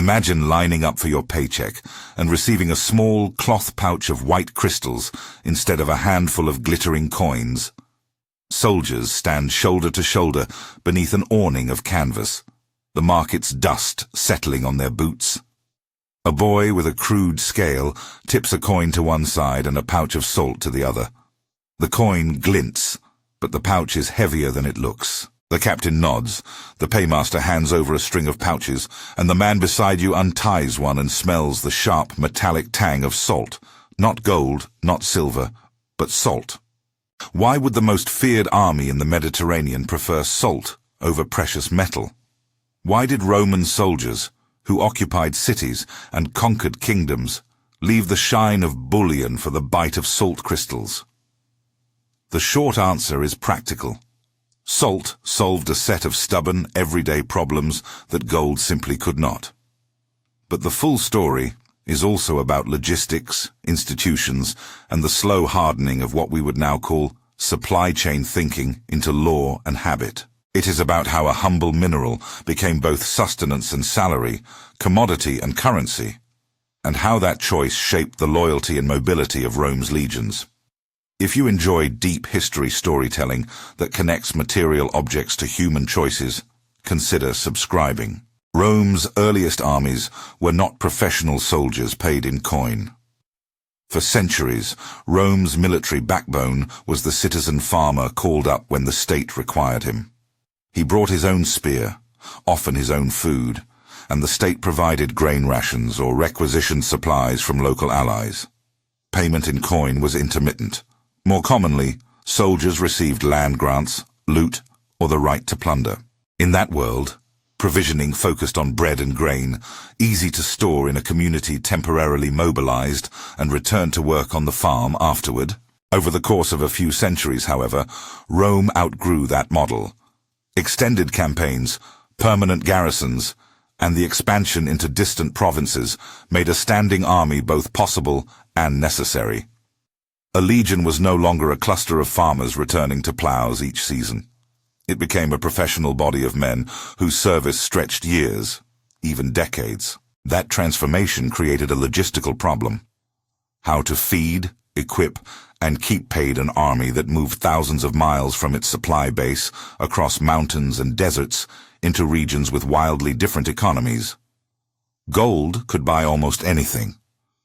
Imagine lining up for your paycheck and receiving a small cloth pouch of white crystals instead of a handful of glittering coins. Soldiers stand shoulder to shoulder beneath an awning of canvas, the market's dust settling on their boots. A boy with a crude scale tips a coin to one side and a pouch of salt to the other. The coin glints, but the pouch is heavier than it looks. The captain nods, the paymaster hands over a string of pouches, and the man beside you unties one and smells the sharp metallic tang of salt. Not gold, not silver, but salt. Why would the most feared army in the Mediterranean prefer salt over precious metal? Why did Roman soldiers, who occupied cities and conquered kingdoms, leave the shine of bullion for the bite of salt crystals? The short answer is practical. Salt solved a set of stubborn, everyday problems that gold simply could not. But the full story is also about logistics, institutions, and the slow hardening of what we would now call supply chain thinking into law and habit. It is about how a humble mineral became both sustenance and salary, commodity and currency, and how that choice shaped the loyalty and mobility of Rome's legions. If you enjoy deep history storytelling that connects material objects to human choices, consider subscribing. Rome's earliest armies were not professional soldiers paid in coin. For centuries, Rome's military backbone was the citizen farmer called up when the state required him. He brought his own spear, often his own food, and the state provided grain rations or requisitioned supplies from local allies. Payment in coin was intermittent. More commonly, soldiers received land grants, loot, or the right to plunder. In that world, provisioning focused on bread and grain, easy to store in a community temporarily mobilized and return to work on the farm afterward. Over the course of a few centuries, however, Rome outgrew that model. Extended campaigns, permanent garrisons, and the expansion into distant provinces made a standing army both possible and necessary. A legion was no longer a cluster of farmers returning to plows each season. It became a professional body of men whose service stretched years, even decades. That transformation created a logistical problem. How to feed, equip, and keep paid an army that moved thousands of miles from its supply base across mountains and deserts into regions with wildly different economies. Gold could buy almost anything,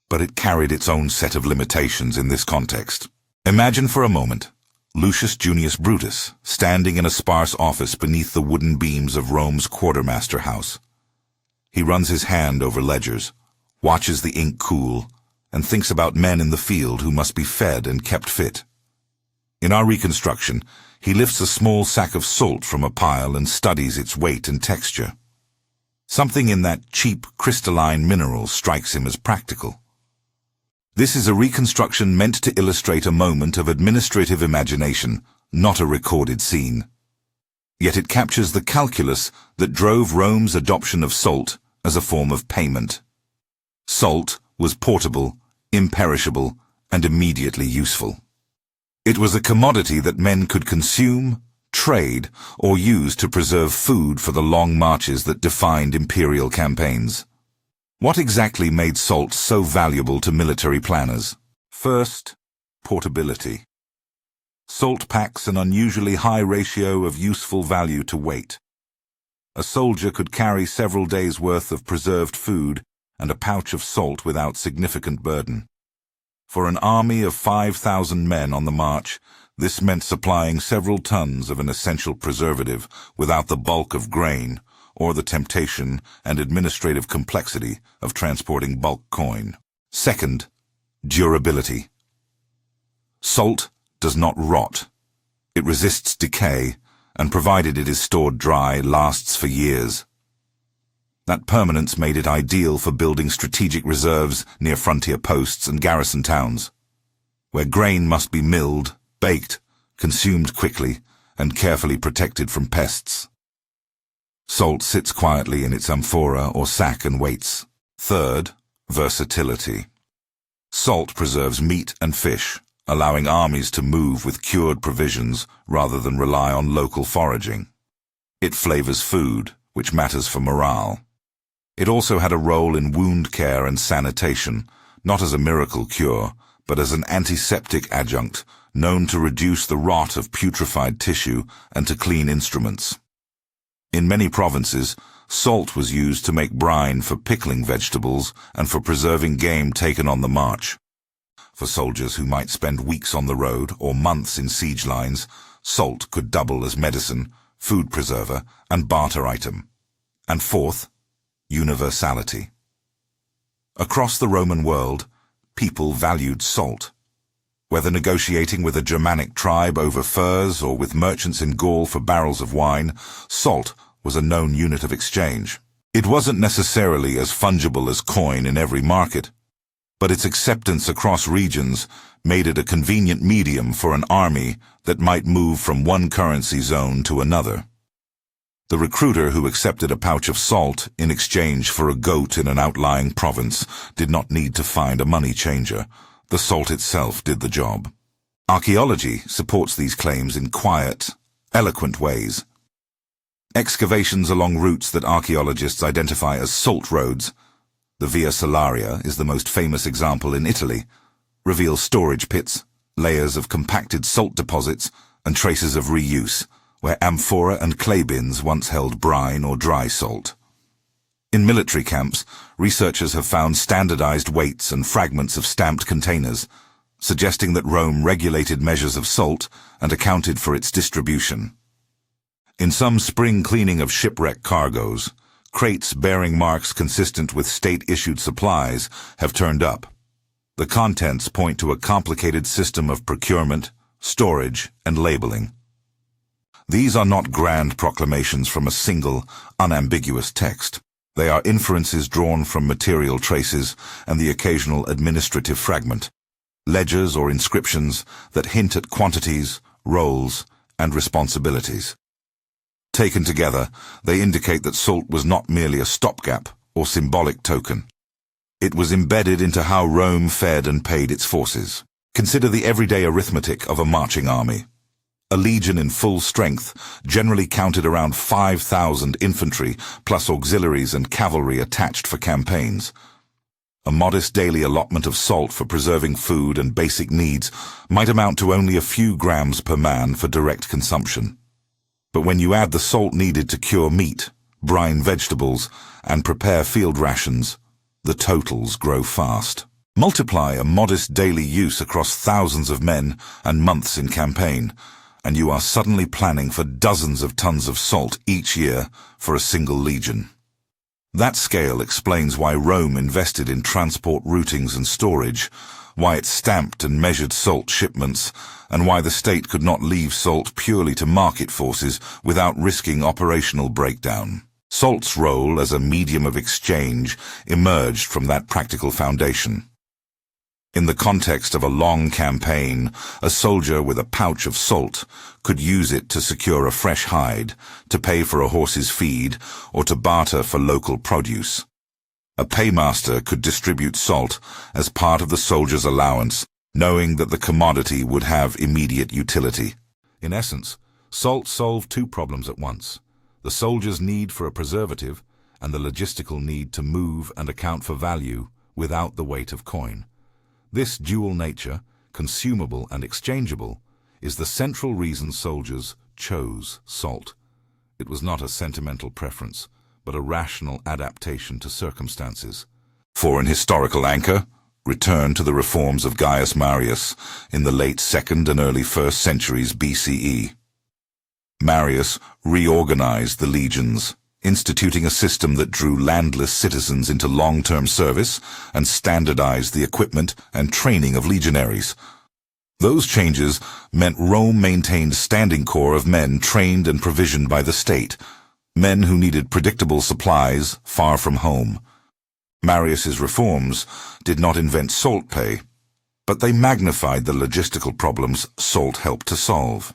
but it carried its own set of limitations in this context. Imagine for a moment Lucius Junius Brutus standing in a sparse office beneath the wooden beams of Rome's quartermaster house. He runs his hand over ledgers, watches the ink cool, and thinks about men in the field who must be fed and kept fit. In our reconstruction, he lifts a small sack of salt from a pile and studies its weight and texture. Something in that cheap crystalline mineral strikes him as practical. This is a reconstruction meant to illustrate a moment of administrative imagination, not a recorded scene. Yet it captures the calculus that drove Rome's adoption of salt as a form of payment. Salt was portable, imperishable, and immediately useful. It was a commodity that men could consume, trade, or use to preserve food for the long marches that defined imperial campaigns. What exactly made salt so valuable to military planners? First, portability. Salt packs an unusually high ratio of useful value to weight. A soldier could carry several days' worth of preserved food and a pouch of salt without significant burden. For an army of 5,000 men on the march, this meant supplying several tons of an essential preservative without the bulk of grain or the temptation and administrative complexity of transporting bulk coin. Second, durability. Salt does not rot. It resists decay, and provided it is stored dry, lasts for years. That permanence made it ideal for building strategic reserves near frontier posts and garrison towns, where grain must be milled, baked, consumed quickly, and carefully protected from pests. Salt sits quietly in its amphora or sack and waits. Third, versatility. Salt preserves meat and fish, allowing armies to move with cured provisions rather than rely on local foraging. It flavors food, which matters for morale. It also had a role in wound care and sanitation, not as a miracle cure, but as an antiseptic adjunct known to reduce the rot of putrefied tissue and to clean instruments. In many provinces, salt was used to make brine for pickling vegetables and for preserving game taken on the march. For soldiers who might spend weeks on the road or months in siege lines, salt could double as medicine, food preserver, and barter item. And fourth, universality. Across the Roman world, people valued salt. Whether negotiating with a Germanic tribe over furs or with merchants in Gaul for barrels of wine, salt was a known unit of exchange. It wasn't necessarily as fungible as coin in every market, but its acceptance across regions made it a convenient medium for an army that might move from one currency zone to another. The recruiter who accepted a pouch of salt in exchange for a goat in an outlying province did not need to find a money changer. The salt itself did the job. Archaeology supports these claims in quiet, eloquent ways. Excavations along routes that archaeologists identify as salt roads, the Via Salaria is the most famous example in Italy, reveal storage pits, layers of compacted salt deposits, and traces of reuse, where amphora and clay bins once held brine or dry salt. In military camps, researchers have found standardized weights and fragments of stamped containers, suggesting that Rome regulated measures of salt and accounted for its distribution. In some spring cleaning of shipwreck cargoes, crates bearing marks consistent with state-issued supplies have turned up. The contents point to a complicated system of procurement, storage, and labeling. These are not grand proclamations from a single, unambiguous text. They are inferences drawn from material traces and the occasional administrative fragment, ledgers or inscriptions that hint at quantities, roles, and responsibilities. Taken together, they indicate that salt was not merely a stopgap or symbolic token. It was embedded into how Rome fed and paid its forces. Consider the everyday arithmetic of a marching army. A legion in full strength generally counted around 5,000 infantry plus auxiliaries and cavalry attached for campaigns. A modest daily allotment of salt for preserving food and basic needs might amount to only a few grams per man for direct consumption. But when you add the salt needed to cure meat, brine vegetables, and prepare field rations, the totals grow fast. Multiply a modest daily use across thousands of men and months in campaign, and you are suddenly planning for dozens of tons of salt each year for a single legion. That scale explains why Rome invested in transport routings and storage, why it stamped and measured salt shipments, and why the state could not leave salt purely to market forces without risking operational breakdown. Salt's role as a medium of exchange emerged from that practical foundation. In the context of a long campaign, a soldier with a pouch of salt could use it to secure a fresh hide, to pay for a horse's feed, or to barter for local produce. A paymaster could distribute salt as part of the soldier's allowance, knowing that the commodity would have immediate utility. In essence, salt solved two problems at once: the soldier's need for a preservative and the logistical need to move and account for value without the weight of coin. This dual nature, consumable and exchangeable, is the central reason soldiers chose salt. It was not a sentimental preference, but a rational adaptation to circumstances. For an historical anchor, return to the reforms of Gaius Marius in the late 2nd and early 1st centuries BCE. Marius reorganized the legions, instituting a system that drew landless citizens into long-term service and standardized the equipment and training of legionaries. Those changes meant Rome maintained a standing corps of men trained and provisioned by the state, men who needed predictable supplies far from home. Marius's reforms did not invent salt pay, but they magnified the logistical problems salt helped to solve.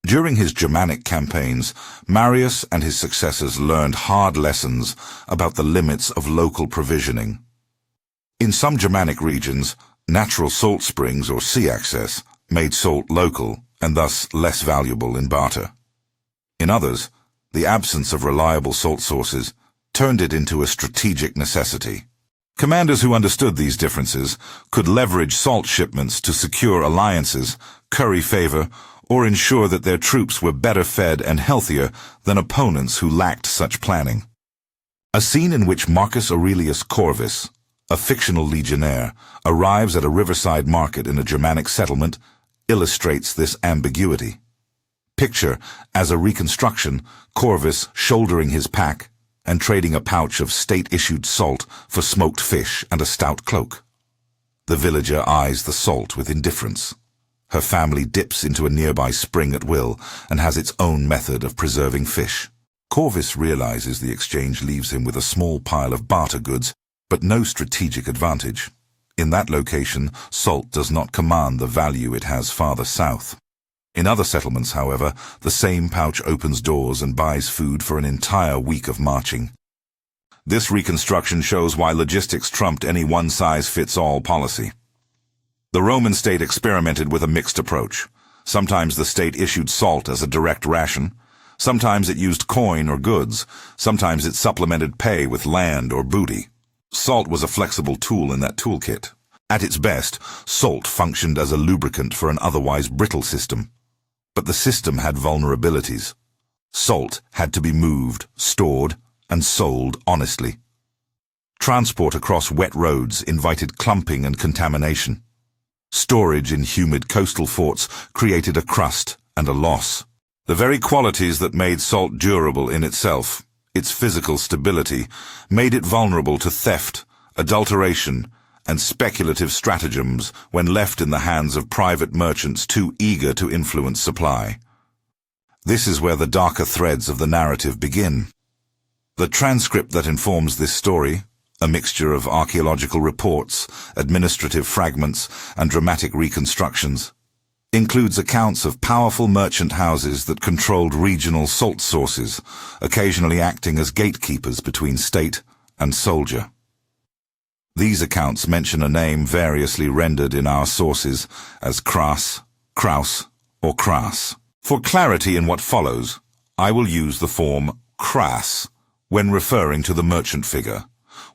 During his Germanic campaigns, Marius and his successors learned hard lessons about the limits of local provisioning. In some Germanic regions, natural salt springs or sea access made salt local and thus less valuable in barter. In others, the absence of reliable salt sources turned it into a strategic necessity. Commanders who understood these differences could leverage salt shipments to secure alliances, curry favor, or ensure that their troops were better fed and healthier than opponents who lacked such planning. A scene in which Marcus Aurelius Corvus, a fictional legionnaire, arrives at a riverside market in a Germanic settlement illustrates this ambiguity. Picture, as a reconstruction, Corvus shouldering his pack and trading a pouch of state-issued salt for smoked fish and a stout cloak. The villager eyes the salt with indifference. Her family dips into a nearby spring at will and has its own method of preserving fish. Corvus realizes the exchange leaves him with a small pile of barter goods, but no strategic advantage. In that location, salt does not command the value it has farther south. In other settlements, however, the same pouch opens doors and buys food for an entire week of marching. This reconstruction shows why logistics trumped any one-size-fits-all policy. The Roman state experimented with a mixed approach. Sometimes the state issued salt as a direct ration. Sometimes it used coin or goods. Sometimes it supplemented pay with land or booty. Salt was a flexible tool in that toolkit. At its best, salt functioned as a lubricant for an otherwise brittle system. But the system had vulnerabilities. Salt had to be moved, stored, and sold honestly. Transport across wet roads invited clumping and contamination. Storage in humid coastal forts created a crust and a loss. The very qualities that made salt durable in itself, its physical stability, made it vulnerable to theft, adulteration, and speculative stratagems when left in the hands of private merchants too eager to influence supply. This is where the darker threads of the narrative begin. The transcript that informs this story, a mixture of archaeological reports, administrative fragments, and dramatic reconstructions, includes accounts of powerful merchant houses that controlled regional salt sources, occasionally acting as gatekeepers between state and soldier. These accounts mention a name variously rendered in our sources as Cras, Kraus, or Cras. For clarity in what follows, I will use the form Cras when referring to the merchant figure,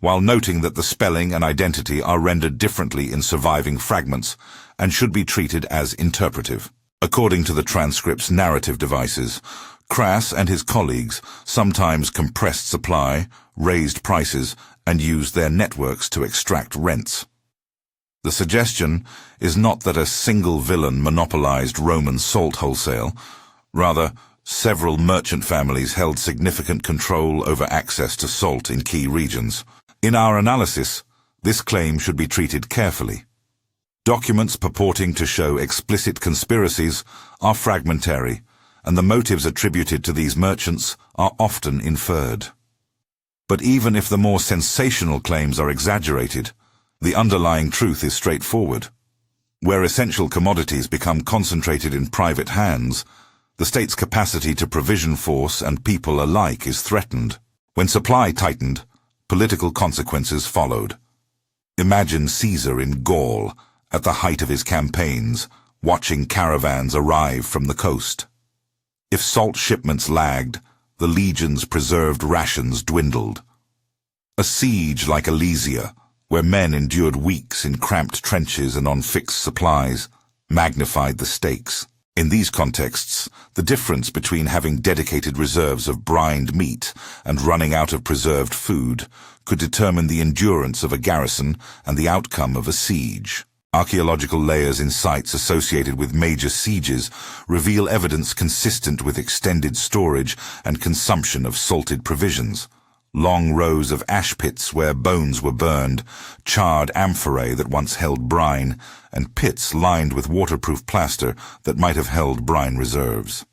while noting that the spelling and identity are rendered differently in surviving fragments and should be treated as interpretive. According to the transcript's narrative devices, Cras and his colleagues sometimes compressed supply, raised prices, and used their networks to extract rents. The suggestion is not that a single villain monopolized Roman salt wholesale. Rather, several merchant families held significant control over access to salt in key regions. In our analysis, this claim should be treated carefully. Documents purporting to show explicit conspiracies are fragmentary, and the motives attributed to these merchants are often inferred. But even if the more sensational claims are exaggerated, the underlying truth is straightforward. Where essential commodities become concentrated in private hands, the state's capacity to provision force and people alike is threatened. When supply tightened, political consequences followed. Imagine Caesar in Gaul, at the height of his campaigns, watching caravans arrive from the coast. If salt shipments lagged, the legion's preserved rations dwindled. A siege like Alesia, where men endured weeks in cramped trenches and on fixed supplies, magnified the stakes. In these contexts, the difference between having dedicated reserves of brined meat and running out of preserved food could determine the endurance of a garrison and the outcome of a siege. Archaeological layers in sites associated with major sieges reveal evidence consistent with extended storage and consumption of salted provisions. Long rows of ash pits where bones were burned, charred amphorae that once held brine, and pits lined with waterproof plaster that might have held brine reserves.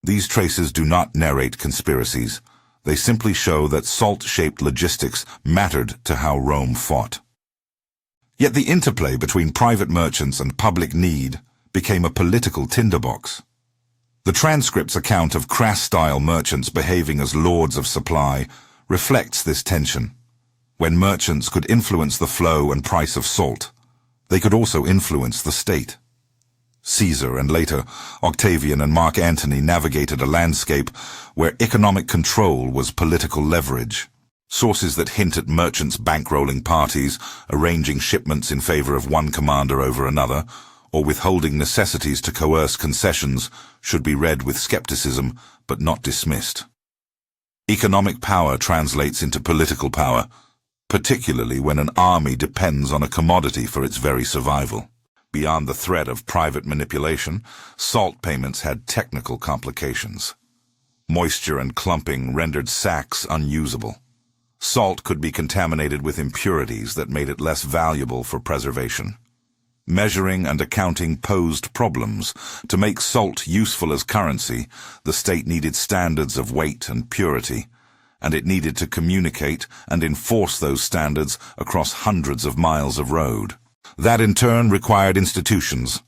These traces do not narrate conspiracies. They simply show that salt-shaped logistics mattered to how Rome fought. Yet the interplay between private merchants and public need became a political tinderbox. The transcript's account of Cras-style merchants behaving as lords of supply reflects this tension. When merchants could influence the flow and price of salt, they could also influence the state. Caesar and later Octavian and Mark Antony navigated a landscape where economic control was political leverage. Sources that hint at merchants bankrolling parties, arranging shipments in favor of one commander over another, or withholding necessities to coerce concessions should be read with skepticism but not dismissed. Economic power translates into political power, particularly when an army depends on a commodity for its very survival. Beyond the threat of private manipulation, salt payments had technical complications. Moisture and clumping rendered sacks unusable. Salt could be contaminated with impurities that made it less valuable for preservation. Measuring and accounting posed problems. To make salt useful as currency, the state needed standards of weight and purity, and it needed to communicate and enforce those standards across hundreds of miles of road. That in turn required institutions,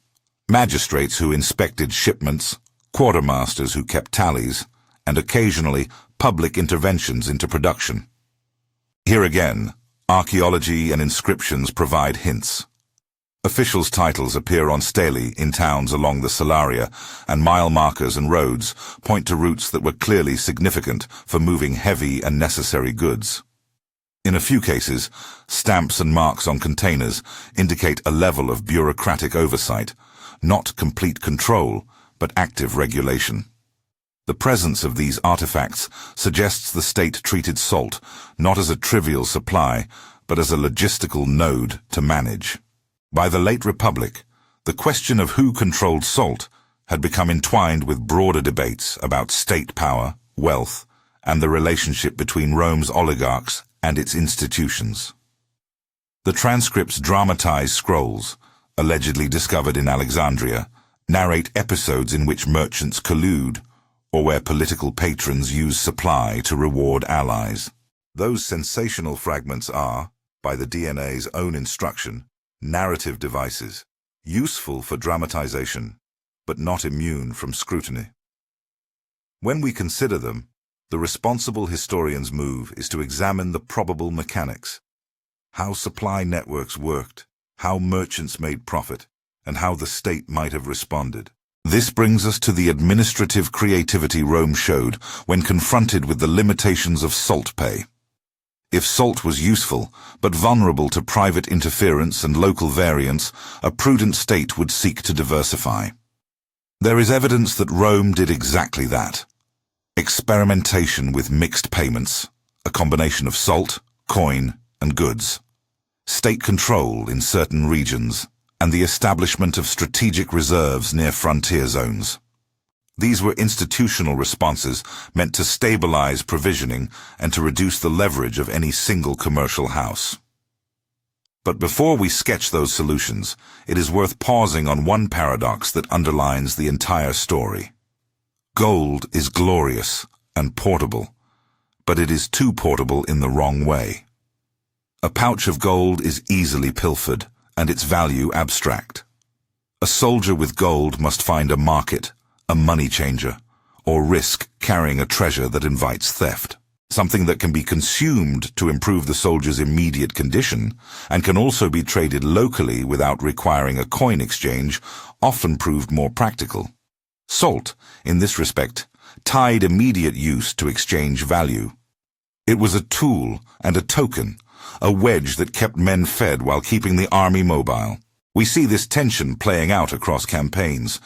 magistrates who inspected shipments, quartermasters who kept tallies, and occasionally public interventions into production. Here again, archaeology and inscriptions provide hints. Officials' titles appear on stelae in towns along the Salaria, and mile markers and roads point to routes that were clearly significant for moving heavy and necessary goods. In a few cases, stamps and marks on containers indicate a level of bureaucratic oversight, not complete control, but active regulation. The presence of these artifacts suggests the state treated salt not as a trivial supply, but as a logistical node to manage. By the late Republic, the question of who controlled salt had become entwined with broader debates about state power, wealth, and the relationship between Rome's oligarchs and its institutions. The transcripts dramatize scrolls, allegedly discovered in Alexandria, narrate episodes in which merchants collude, or where political patrons use supply to reward allies. Those sensational fragments are, by the DNA's own instruction, narrative devices, useful for dramatization, but not immune from scrutiny. When we consider them, the responsible historian's move is to examine the probable mechanics, how supply networks worked, how merchants made profit, and how the state might have responded. This brings us to the administrative creativity Rome showed when confronted with the limitations of salt pay. If salt was useful, but vulnerable to private interference and local variance, a prudent state would seek to diversify. There is evidence that Rome did exactly that. Experimentation with mixed payments, a combination of salt, coin, and goods. State control in certain regions, and the establishment of strategic reserves near frontier zones. These were institutional responses meant to stabilize provisioning and to reduce the leverage of any single commercial house. But before we sketch those solutions, it is worth pausing on one paradox that underlines the entire story. Gold is glorious and portable, but it is too portable in the wrong way. A pouch of gold is easily pilfered, and its value abstract. A soldier with gold must find a market, a money changer, or risk carrying a treasure that invites theft. Something that can be consumed to improve the soldier's immediate condition, and can also be traded locally without requiring a coin exchange, often proved more practical. Salt, in this respect, tied immediate use to exchange value. It was a tool and a token, a wedge that kept men fed while keeping the army mobile. We see this tension playing out across campaigns.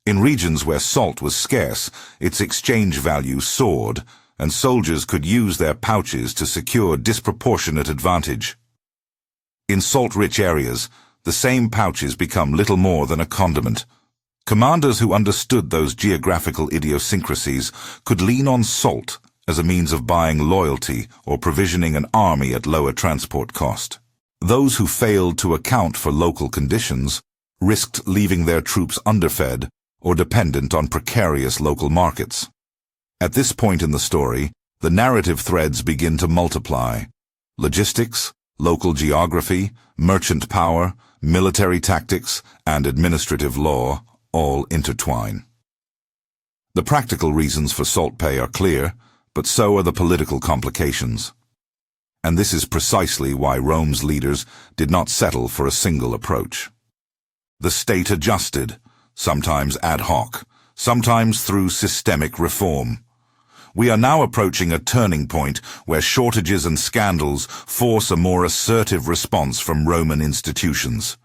In regions where salt was scarce, its exchange value soared, and soldiers could use their pouches to secure disproportionate advantage. In salt-rich areas, the same pouches become little more than a condiment. Commanders who understood those geographical idiosyncrasies could lean on salt as a means of buying loyalty or provisioning an army at lower transport cost. Those who failed to account for local conditions risked leaving their troops underfed or dependent on precarious local markets. At this point in the story, the narrative threads begin to multiply. Logistics, local geography, merchant power, military tactics, and administrative law all intertwine. The practical reasons for salt pay are clear, but so are the political complications. And this is precisely why Rome's leaders did not settle for a single approach. The state adjusted, sometimes ad hoc, sometimes through systemic reform. We are now approaching a turning point where shortages and scandals force a more assertive response from Roman institutions.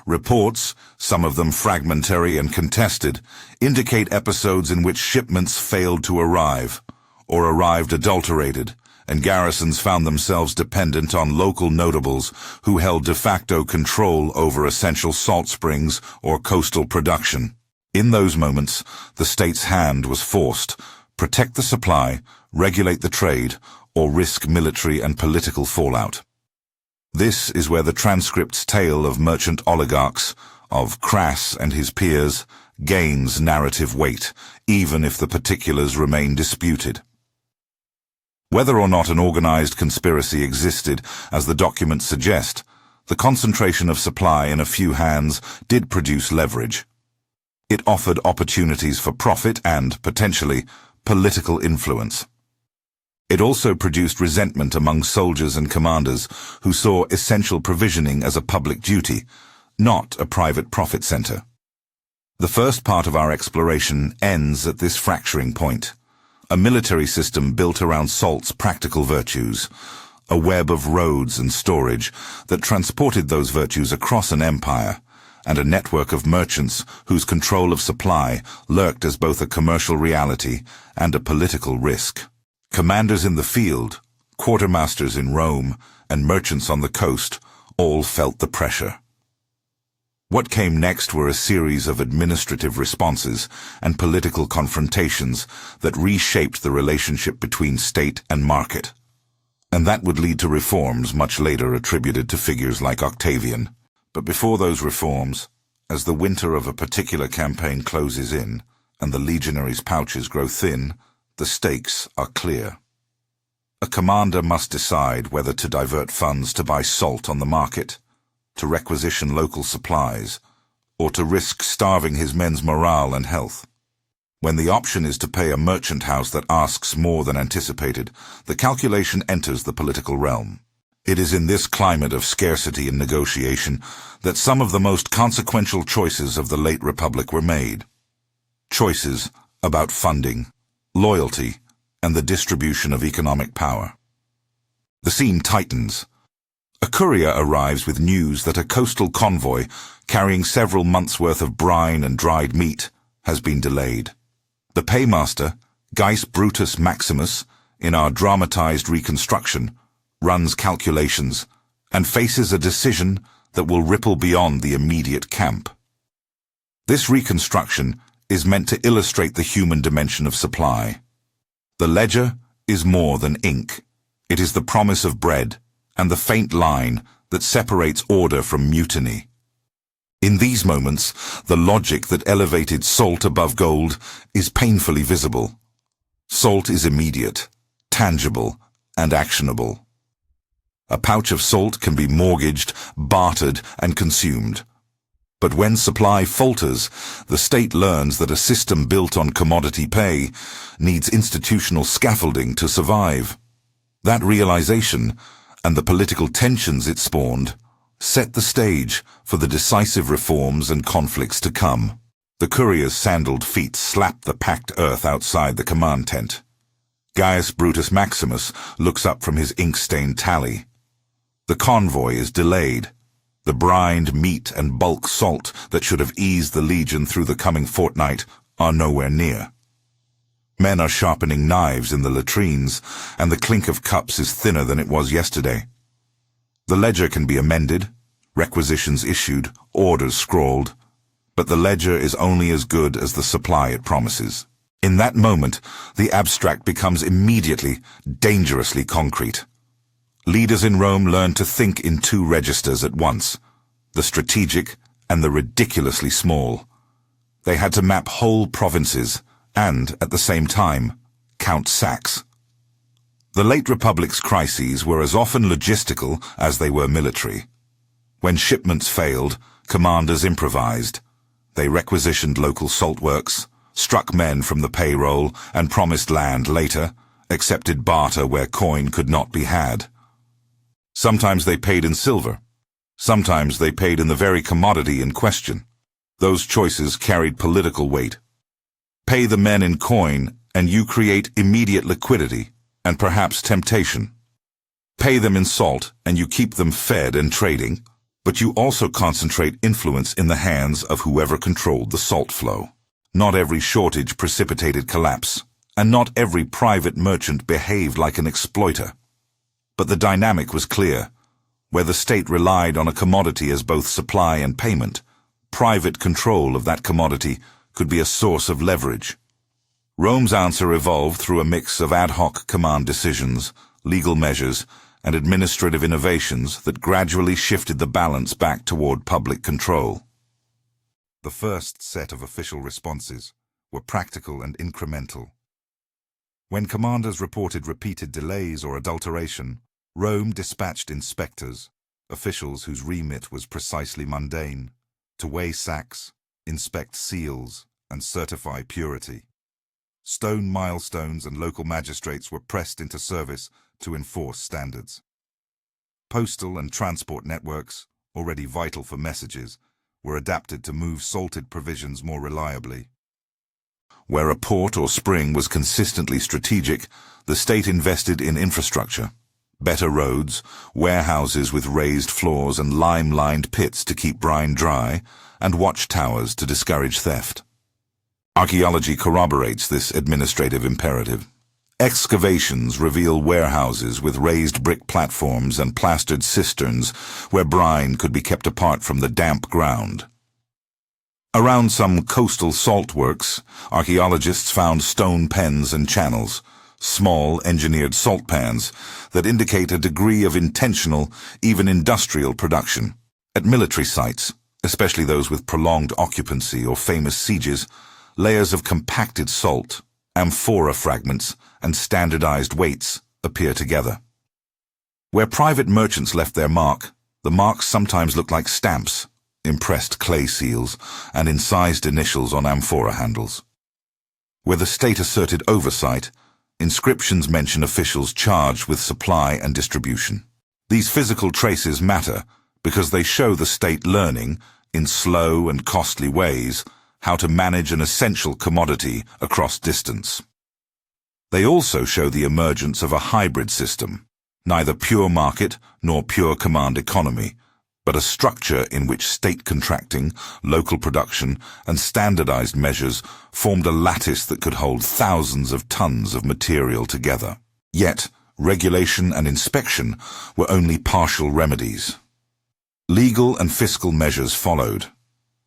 Reports, some of them fragmentary and contested, indicate episodes in which shipments failed to arrive, or arrived adulterated, and garrisons found themselves dependent on local notables who held de facto control over essential salt springs or coastal production. In those moments, the state's hand was forced: protect the supply, regulate the trade, or risk military and political fallout. This is where the transcript's tale of merchant oligarchs, of Crass and his peers, gains narrative weight, even if the particulars remain disputed. Whether or not an organized conspiracy existed, as the documents suggest, the concentration of supply in a few hands did produce leverage. It offered opportunities for profit and, potentially, political influence. It also produced resentment among soldiers and commanders who saw essential provisioning as a public duty, not a private profit center. The first part of our exploration ends at this fracturing point. A military system built around salt's practical virtues, a web of roads and storage that transported those virtues across an empire, and a network of merchants whose control of supply lurked as both a commercial reality and a political risk. Commanders in the field, quartermasters in Rome, and merchants on the coast all felt the pressure. What came next were a series of administrative responses and political confrontations that reshaped the relationship between state and market. And that would lead to reforms much later attributed to figures like Octavian. But before those reforms, as the winter of a particular campaign closes in and the legionaries' pouches grow thin, the stakes are clear. A commander must decide whether to divert funds to buy salt on the market, to requisition local supplies, or to risk starving his men's morale and health. When the option is to pay a merchant house that asks more than anticipated, the calculation enters the political realm. It is in this climate of scarcity and negotiation that some of the most consequential choices of the late Republic were made. Choices about funding, loyalty, and the distribution of economic power. The scene tightens. A courier arrives with news that a coastal convoy carrying several months' worth of brine and dried meat has been delayed. The paymaster, Gaius Brutus Maximus, in our dramatized reconstruction, runs calculations and faces a decision that will ripple beyond the immediate camp. This reconstruction is meant to illustrate the human dimension of supply. The ledger is more than ink. It is the promise of bread and the faint line that separates order from mutiny. In these moments, the logic that elevated salt above gold is painfully visible. Salt is immediate, tangible, and actionable. A pouch of salt can be mortgaged, bartered, and consumed. But when supply falters, the state learns that a system built on commodity pay needs institutional scaffolding to survive. That realization, and the political tensions it spawned, set the stage for the decisive reforms and conflicts to come. The courier's sandaled feet slap the packed earth outside the command tent. Gaius Brutus Maximus looks up from his ink-stained tally. The convoy is delayed. The brined meat and bulk salt that should have eased the legion through the coming fortnight are nowhere near. Men are sharpening knives in the latrines, and the clink of cups is thinner than it was yesterday. The ledger can be amended, requisitions issued, orders scrawled, but the ledger is only as good as the supply it promises. In that moment, the abstract becomes immediately, dangerously concrete. Leaders in Rome learned to think in two registers at once, the strategic and the ridiculously small. They had to map whole provinces and, at the same time, count sacks. The late Republic's crises were as often logistical as they were military. When shipments failed, commanders improvised. They requisitioned local salt works, struck men from the payroll, and promised land later, accepted barter where coin could not be had. Sometimes they paid in silver. Sometimes they paid in the very commodity in question. Those choices carried political weight. Pay the men in coin, and you create immediate liquidity and perhaps temptation. Pay them in salt and you keep them fed and trading, but you also concentrate influence in the hands of whoever controlled the salt flow. Not every shortage precipitated collapse, and not every private merchant behaved like an exploiter. But the dynamic was clear. Where the state relied on a commodity as both supply and payment, private control of that commodity could be a source of leverage. Rome's answer evolved through a mix of ad hoc command decisions, legal measures, and administrative innovations that gradually shifted the balance back toward public control. The first set of official responses were practical and incremental. When commanders reported repeated delays or adulteration, Rome dispatched inspectors, officials whose remit was precisely mundane, to weigh sacks, inspect seals, and certify purity. Stone milestones and local magistrates were pressed into service to enforce standards. Postal and transport networks, already vital for messages, were adapted to move salted provisions more reliably. Where a port or spring was consistently strategic, the state invested in infrastructure. Better roads, warehouses with raised floors and lime-lined pits to keep brine dry, and watchtowers to discourage theft. Archaeology corroborates this administrative imperative. Excavations reveal warehouses with raised brick platforms and plastered cisterns where brine could be kept apart from the damp ground. Around some coastal salt works, archaeologists found stone pens and channels, small engineered salt pans that indicate a degree of intentional, even industrial production. At military sites, especially those with prolonged occupancy or famous sieges, layers of compacted salt, amphora fragments, and standardized weights appear together. Where private merchants left their mark, the marks sometimes looked like stamps, impressed clay seals, and incised initials on amphora handles. Where the state asserted oversight, inscriptions mention officials charged with supply and distribution. These physical traces matter because they show the state learning, in slow and costly ways, how to manage an essential commodity across distance. They also show the emergence of a hybrid system, neither pure market nor pure command economy, but a structure in which state contracting, local production, and standardized measures formed a lattice that could hold thousands of tons of material together. Yet, regulation and inspection were only partial remedies. Legal and fiscal measures followed.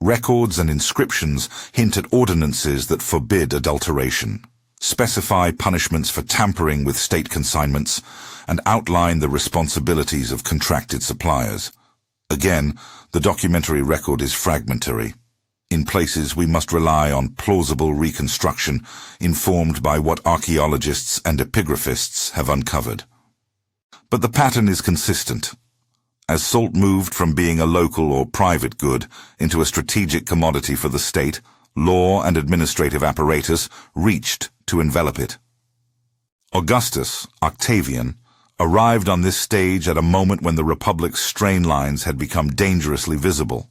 Records and inscriptions hint at ordinances that forbid adulteration, specify punishments for tampering with state consignments, and outline the responsibilities of contracted suppliers. Again, the documentary record is fragmentary. In places, we must rely on plausible reconstruction informed by what archaeologists and epigraphists have uncovered. But the pattern is consistent. As salt moved from being a local or private good into a strategic commodity for the state, law and administrative apparatus reached to envelop it. Augustus, Octavian, arrived on this stage at a moment when the Republic's strain lines had become dangerously visible.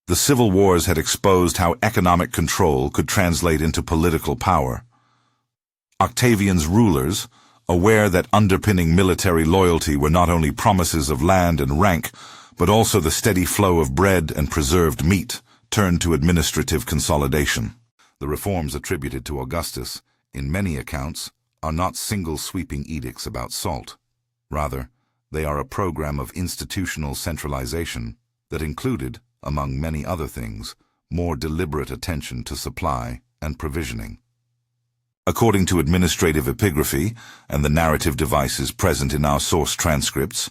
The civil wars had exposed how economic control could translate into political power. Octavian's rulers, aware that underpinning military loyalty were not only promises of land and rank, but also the steady flow of bread and preserved meat, turned to administrative consolidation. The reforms attributed to Augustus, in many accounts, are not single sweeping edicts about salt. Rather, they are a program of institutional centralization that included, among many other things, more deliberate attention to supply and provisioning. According to administrative epigraphy and the narrative devices present in our source transcripts,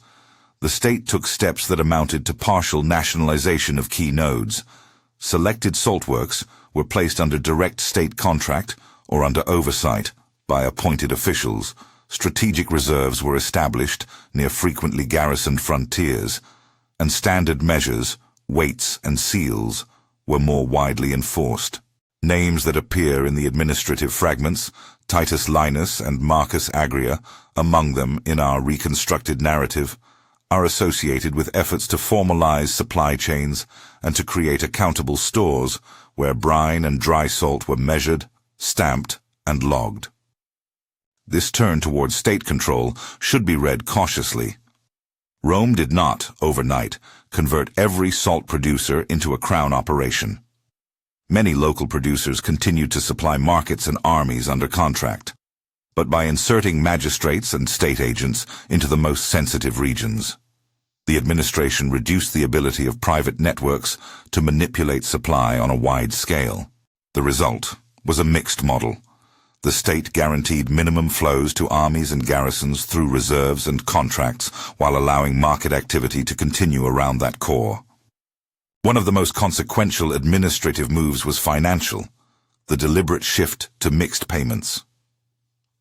the state took steps that amounted to partial nationalization of key nodes. Selected salt works were placed under direct state contract or under oversight by appointed officials. Strategic reserves were established near frequently garrisoned frontiers, and standard measures, weights and seals, were more widely enforced. Names that appear in the administrative fragments, Titus Linus and Marcus Agria, among them in our reconstructed narrative, are associated with efforts to formalize supply chains and to create accountable stores where brine and dry salt were measured, stamped, and logged. This turn towards state control should be read cautiously. Rome did not, overnight, convert every salt producer into a crown operation. Many local producers continued to supply markets and armies under contract, but by inserting magistrates and state agents into the most sensitive regions. The administration reduced the ability of private networks to manipulate supply on a wide scale. The result was a mixed model. The state guaranteed minimum flows to armies and garrisons through reserves and contracts while allowing market activity to continue around that core. One of the most consequential administrative moves was financial, the deliberate shift to mixed payments.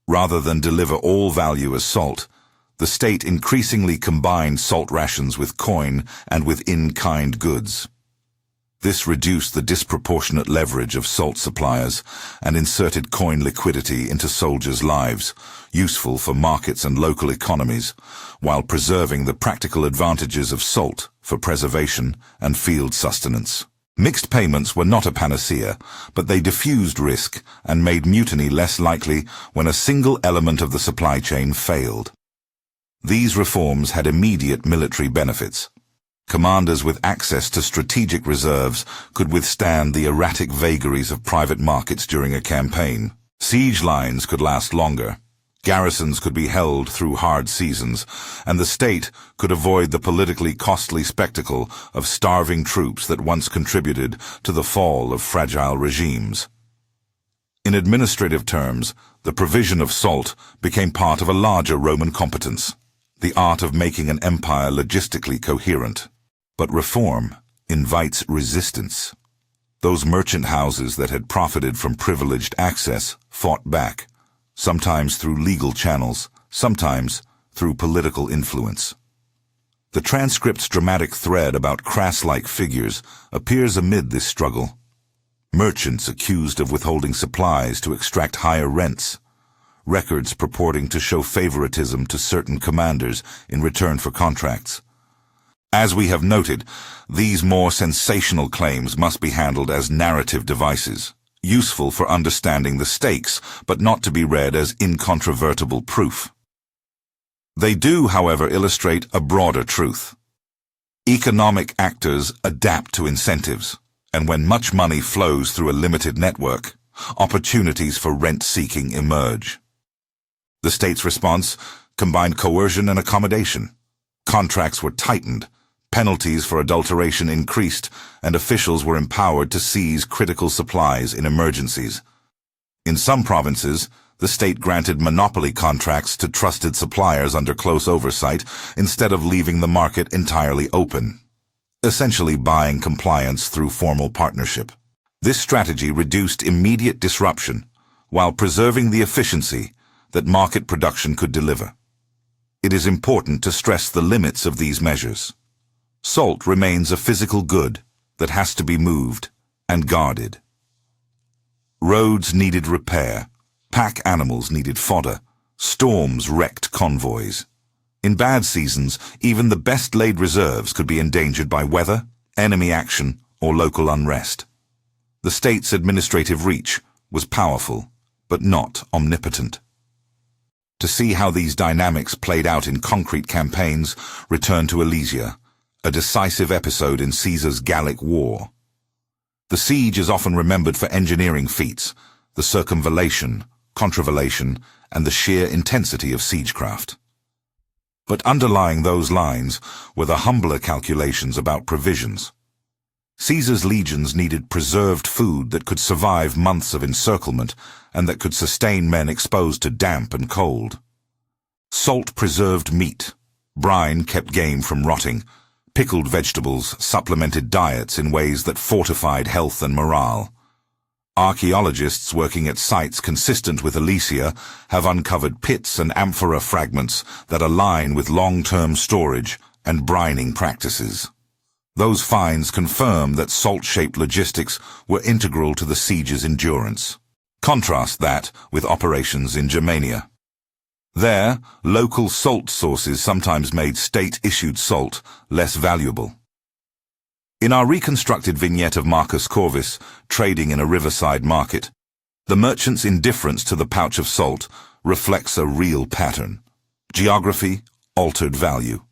Rather than deliver all value as salt, the state increasingly combined salt rations with coin and with in-kind goods. This reduced the disproportionate leverage of salt suppliers and inserted coin liquidity into soldiers' lives, useful for markets and local economies, while preserving the practical advantages of salt for preservation and field sustenance. Mixed payments were not a panacea, but they diffused risk and made mutiny less likely when a single element of the supply chain failed. These reforms had immediate military benefits. Commanders with access to strategic reserves could withstand the erratic vagaries of private markets during a campaign. Siege lines could last longer. Garrisons could be held through hard seasons, and the state could avoid the politically costly spectacle of starving troops that once contributed to the fall of fragile regimes. In administrative terms, the provision of salt became part of a larger Roman competence, the art of making an empire logistically coherent. But reform invites resistance. Those merchant houses that had profited from privileged access fought back, sometimes through legal channels, sometimes through political influence. The transcript's dramatic thread about crass-like figures appears amid this struggle. Merchants accused of withholding supplies to extract higher rents, records purporting to show favoritism to certain commanders in return for contracts. As we have noted, these more sensational claims must be handled as narrative devices, useful for understanding the stakes, but not to be read as incontrovertible proof. They do, however, illustrate a broader truth. Economic actors adapt to incentives, and when much money flows through a limited network, opportunities for rent-seeking emerge. The state's response combined coercion and accommodation. Contracts were tightened, penalties for adulteration increased, and officials were empowered to seize critical supplies in emergencies. In some provinces, the state granted monopoly contracts to trusted suppliers under close oversight instead of leaving the market entirely open, essentially buying compliance through formal partnership. This strategy reduced immediate disruption while preserving the efficiency that market production could deliver. It is important to stress the limits of these measures. Salt remains a physical good that has to be moved and guarded. Roads needed repair, pack animals needed fodder, storms wrecked convoys. In bad seasons, even the best-laid reserves could be endangered by weather, enemy action, or local unrest. The state's administrative reach was powerful, but not omnipotent. To see how these dynamics played out in concrete campaigns, return to Alesia, a decisive episode in Caesar's Gallic War. The siege is often remembered for engineering feats, the circumvallation, contravallation, and the sheer intensity of siegecraft. But underlying those lines were the humbler calculations about provisions. Caesar's legions needed preserved food that could survive months of encirclement and that could sustain men exposed to damp and cold. Salt preserved meat, brine kept game from rotting, pickled vegetables supplemented diets in ways that fortified health and morale. Archaeologists working at sites consistent with Alesia have uncovered pits and amphora fragments that align with long-term storage and brining practices. Those finds confirm that salt-shaped logistics were integral to the siege's endurance. Contrast that with operations in Germania. There, local salt sources sometimes made state-issued salt less valuable. In our reconstructed vignette of Marcus Corvus trading in a riverside market, The merchant's indifference to the pouch of salt reflects a real pattern. Geography altered value.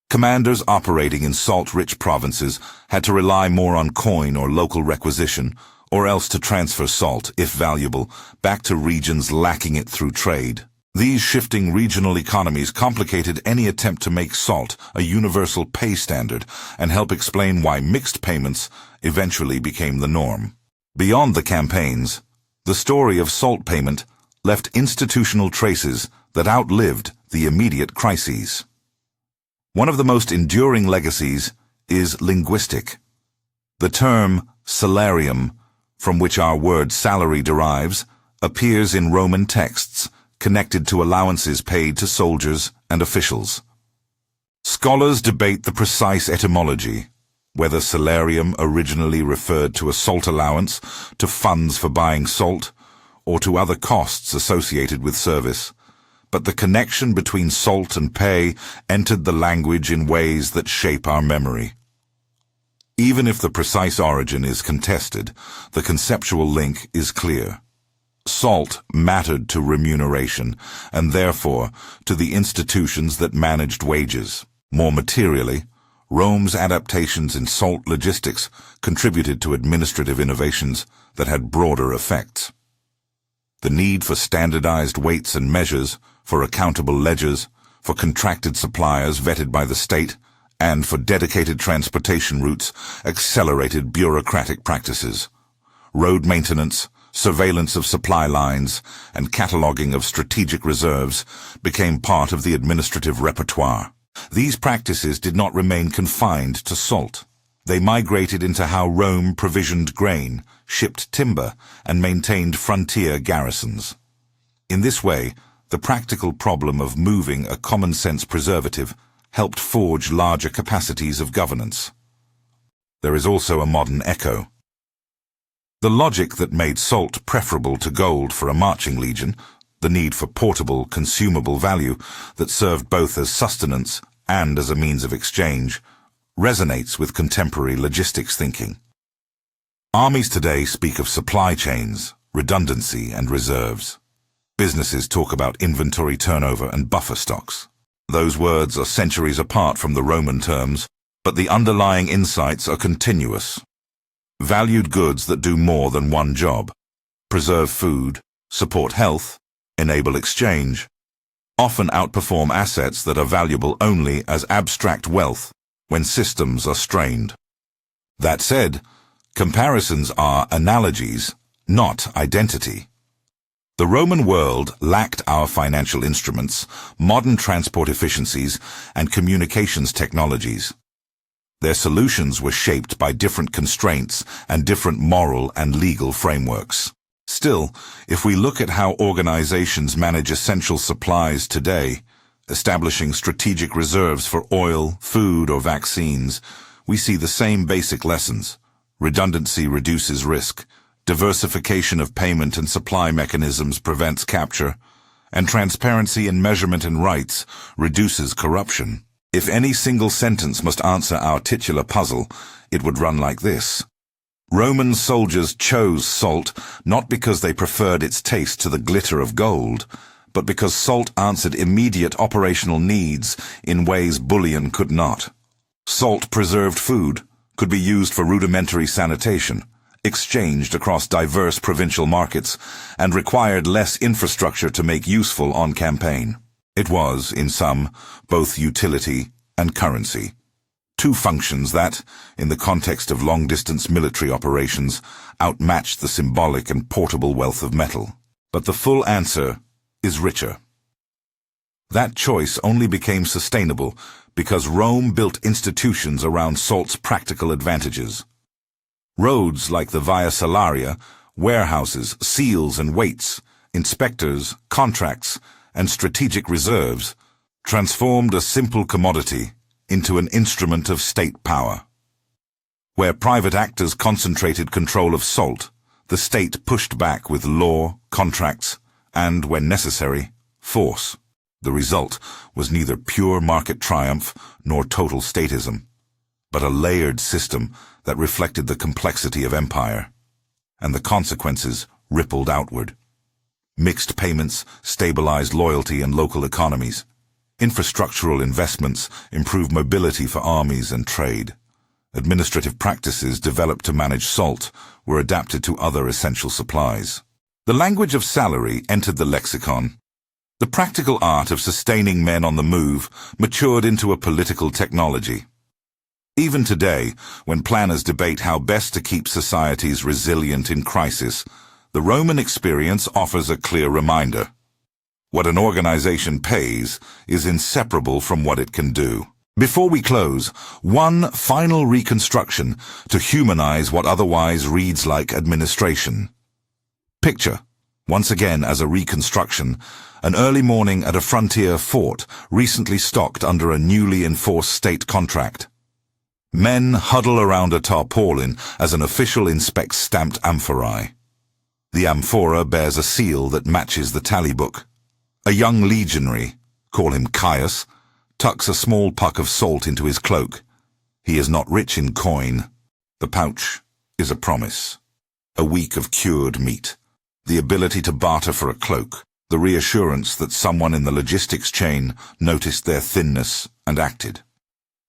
Commanders operating in salt-rich provinces had to rely more on coin or local requisition, or else to transfer salt, if valuable, back to regions lacking it through trade. These shifting regional economies complicated any attempt to make salt a universal pay standard and help explain why mixed payments eventually became the norm. Beyond the campaigns, the story of salt payment left institutional traces that outlived the immediate crises. One of the most enduring legacies is linguistic. The term salarium, from which our word salary derives, appears in Roman texts, connected to allowances paid to soldiers and officials. Scholars debate the precise etymology, whether salarium originally referred to a salt allowance, to funds for buying salt, or to other costs associated with service. But the connection between salt and pay entered the language in ways that shape our memory. Even if the precise origin is contested, the conceptual link is clear. Salt mattered to remuneration, and therefore to the institutions that managed wages. More materially, Rome's adaptations in salt logistics contributed to administrative innovations that had broader effects. The need for standardized weights and measures, for accountable ledgers, for contracted suppliers vetted by the state, and for dedicated transportation routes accelerated bureaucratic practices. Road maintenance, surveillance of supply lines, and cataloging of strategic reserves became part of the administrative repertoire. These practices did not remain confined to salt. They migrated into how Rome provisioned grain, shipped timber, and maintained frontier garrisons. In this way, the practical problem of moving a common-sense preservative helped forge larger capacities of governance. There is also a modern echo. The logic that made salt preferable to gold for a marching legion, the need for portable, consumable value that served both as sustenance and as a means of exchange, resonates with contemporary logistics thinking. Armies today speak of supply chains, redundancy, and reserves. Businesses talk about inventory turnover and buffer stocks. Those words are centuries apart from the Roman terms, but the underlying insights are continuous. Valued goods that do more than one job, preserve food, support health, enable exchange, often outperform assets that are valuable only as abstract wealth when systems are strained. That said, comparisons are analogies, not identity. The Roman world lacked our financial instruments, modern transport efficiencies, and communications technologies. Their solutions were shaped by different constraints and different moral and legal frameworks. Still, if we look at how organizations manage essential supplies today, establishing strategic reserves for oil, food, or vaccines, we see the same basic lessons. Redundancy reduces risk, diversification of payment and supply mechanisms prevents capture, and transparency in measurement and rights reduces corruption. If any single sentence must answer our titular puzzle, it would run like this. Roman soldiers chose salt not because they preferred its taste to the glitter of gold, but because salt answered immediate operational needs in ways bullion could not. Salt preserved food, could be used for rudimentary sanitation, exchanged across diverse provincial markets, and required less infrastructure to make useful on campaign. It was, in sum, both utility and currency. Two functions that, in the context of long-distance military operations, outmatched the symbolic and portable wealth of metal. But the full answer is richer. That choice only became sustainable because Rome built institutions around salt's practical advantages. Roads like the Via Salaria, warehouses, seals and weights, inspectors, contracts, and strategic reserves transformed a simple commodity into an instrument of state power. Where private actors concentrated control of salt, the state pushed back with law, contracts, and, when necessary, force. The result was neither pure market triumph nor total statism, but a layered system that reflected the complexity of empire. And the consequences rippled outward. Mixed payments stabilized loyalty and local economies. Infrastructural investments improved mobility for armies and trade. Administrative practices developed to manage salt were adapted to other essential supplies. The language of salary entered the lexicon. The practical art of sustaining men on the move matured into a political technology. Even today, when planners debate how best to keep societies resilient in crisis, the Roman experience offers a clear reminder. What an organization pays is inseparable from what it can do. Before we close, one final reconstruction to humanize what otherwise reads like administration. Picture, once again as a reconstruction, an early morning at a frontier fort recently stocked under a newly enforced state contract. Men huddle around a tarpaulin as an official inspects stamped amphorae. The amphora bears a seal that matches the tally book. A young legionary, call him Caius, tucks a small puck of salt into his cloak. He is not rich in coin. The pouch is a promise. A week of cured meat. The ability to barter for a cloak. The reassurance that someone in the logistics chain noticed their thinness and acted.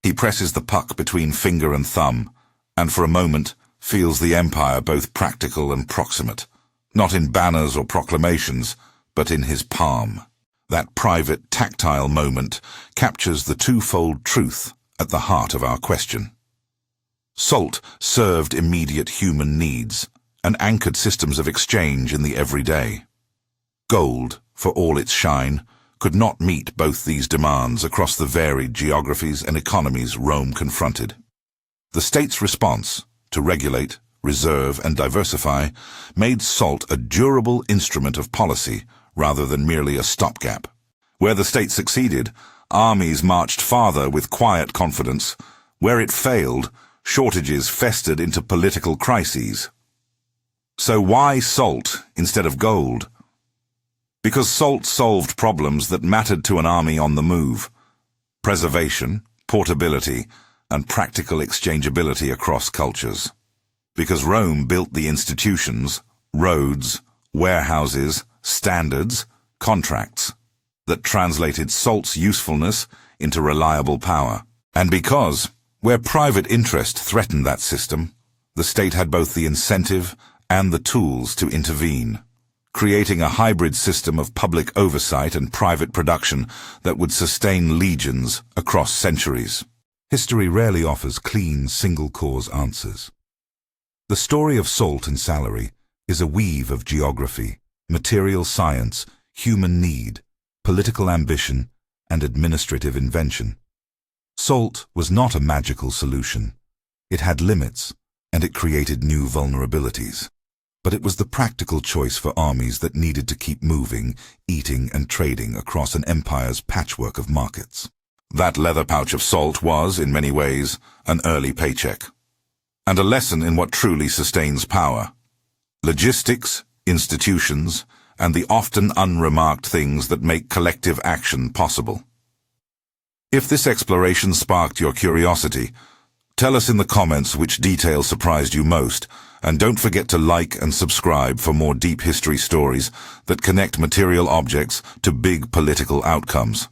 He presses the puck between finger and thumb, and for a moment feels the empire both practical and proximate. Not in banners or proclamations, but in his palm. That private, tactile moment captures the twofold truth at the heart of our question. Salt served immediate human needs and anchored systems of exchange in the everyday. Gold, for all its shine, could not meet both these demands across the varied geographies and economies Rome confronted. The state's response, to regulate, reserve, and diversify, made salt a durable instrument of policy rather than merely a stopgap. Where the state succeeded, armies marched farther with quiet confidence. Where it failed, shortages festered into political crises. So why salt instead of gold? Because salt solved problems that mattered to an army on the move. Preservation, portability, and practical exchangeability across cultures. Because Rome built the institutions, roads, warehouses, standards, contracts, that translated salt's usefulness into reliable power. And because, where private interest threatened that system, the state had both the incentive and the tools to intervene, creating a hybrid system of public oversight and private production that would sustain legions across centuries. History rarely offers clean, single-cause answers. The story of salt and salary is a weave of geography, material science, human need, political ambition, and administrative invention. Salt was not a magical solution. It had limits, and it created new vulnerabilities. But it was the practical choice for armies that needed to keep moving, eating, and trading across an empire's patchwork of markets. That leather pouch of salt was, in many ways, an early paycheck, and a lesson in what truly sustains power. Logistics, institutions, and the often unremarked things that make collective action possible. If this exploration sparked your curiosity, tell us in the comments which detail surprised you most, and don't forget to like and subscribe for more deep history stories that connect material objects to big political outcomes.